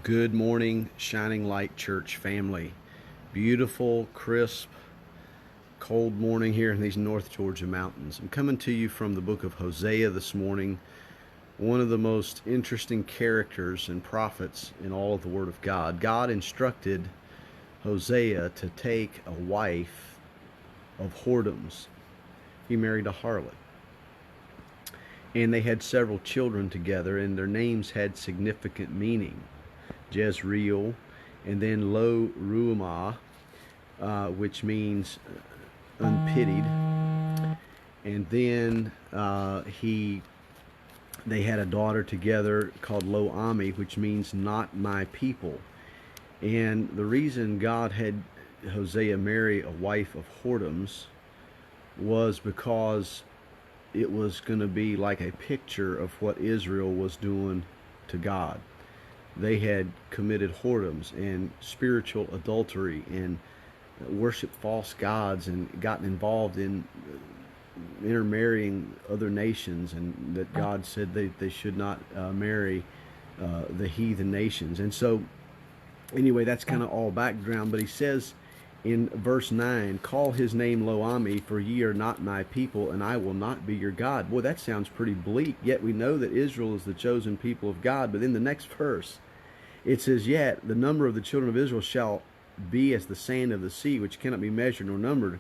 Good morning, Shining Light Church family. Beautiful, crisp, cold morning here in these North Georgia mountains. I'm coming to you from the book of Hosea this morning, one of the most interesting characters and prophets in all of the Word of God. God instructed Hosea to take a wife of whoredoms. He married a harlot. And they had several children together, and their names had significant meaning. Jezreel, and then Lo Ruhamah, which means unpitied. And then they had a daughter together called Lo Ami, which means not my people. And the reason God had Hosea marry a wife of whoredoms was because it was going to be like a picture of what Israel was doing to God. They had committed whoredoms and spiritual adultery and worshiped false gods and gotten involved in intermarrying other nations, and that God said they should not marry the heathen nations. And so anyway, that's kind of all background. But he says in verse 9, call his name Lo Ami, for ye are not my people, and I will not be your God. Boy, that sounds pretty bleak. Yet we know that Israel is the chosen people of God. But in the next verse, it says, yet the number of the children of Israel shall be as the sand of the sea, which cannot be measured nor numbered.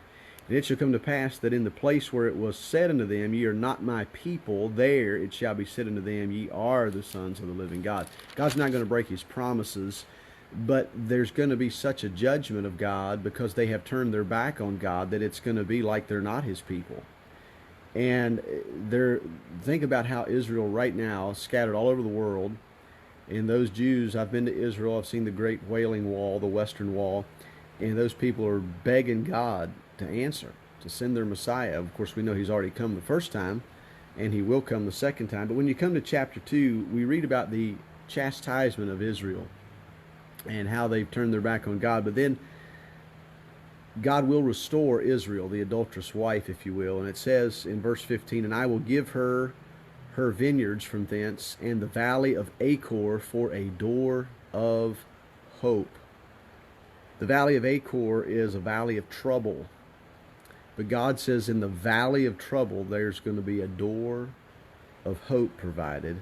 And it shall come to pass that in the place where it was said unto them, ye are not my people, there it shall be said unto them, ye are the sons of the living God. God's not going to break his promises, but there's going to be such a judgment of God because they have turned their back on God that it's going to be like they're not his people. And think about how Israel right now is scattered all over the world. And those Jews, I've been to Israel, I've seen the Great Wailing Wall, the Western Wall, and those people are begging God to answer, to send their Messiah. Of course, we know he's already come the first time, and he will come the second time. But when you come to chapter 2, we read about the chastisement of Israel and how they've turned their back on God. But then God will restore Israel, the adulterous wife, if you will. And it says in verse 15, and I will give her vineyards from thence, and the valley of Achor for a door of hope. The valley of Achor is a valley of trouble. But God says in the valley of trouble, there's going to be a door of hope provided.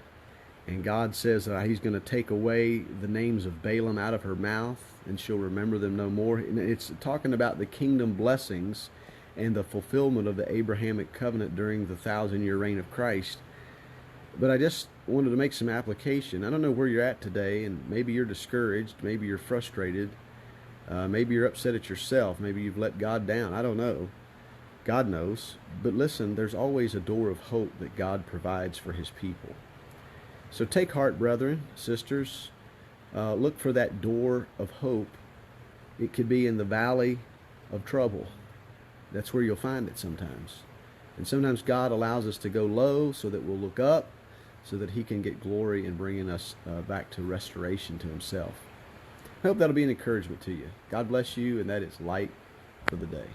And God says that he's going to take away the names of Balaam out of her mouth, and she'll remember them no more. And it's talking about the kingdom blessings and the fulfillment of the Abrahamic covenant during the 1,000-year reign of Christ. But I just wanted to make some application. I don't know where you're at today, and maybe you're discouraged, maybe you're frustrated, maybe you're upset at yourself, maybe you've let God down. I don't know. God knows. But listen, there's always a door of hope that God provides for his people. So take heart, brethren, sisters. Look for that door of hope. It could be in the valley of trouble. That's where you'll find it sometimes. And sometimes God allows us to go low so that we'll look up, so that he can get glory in bringing us back to restoration to himself. I hope that'll be an encouragement to you. God bless you, and that is Light for the Day.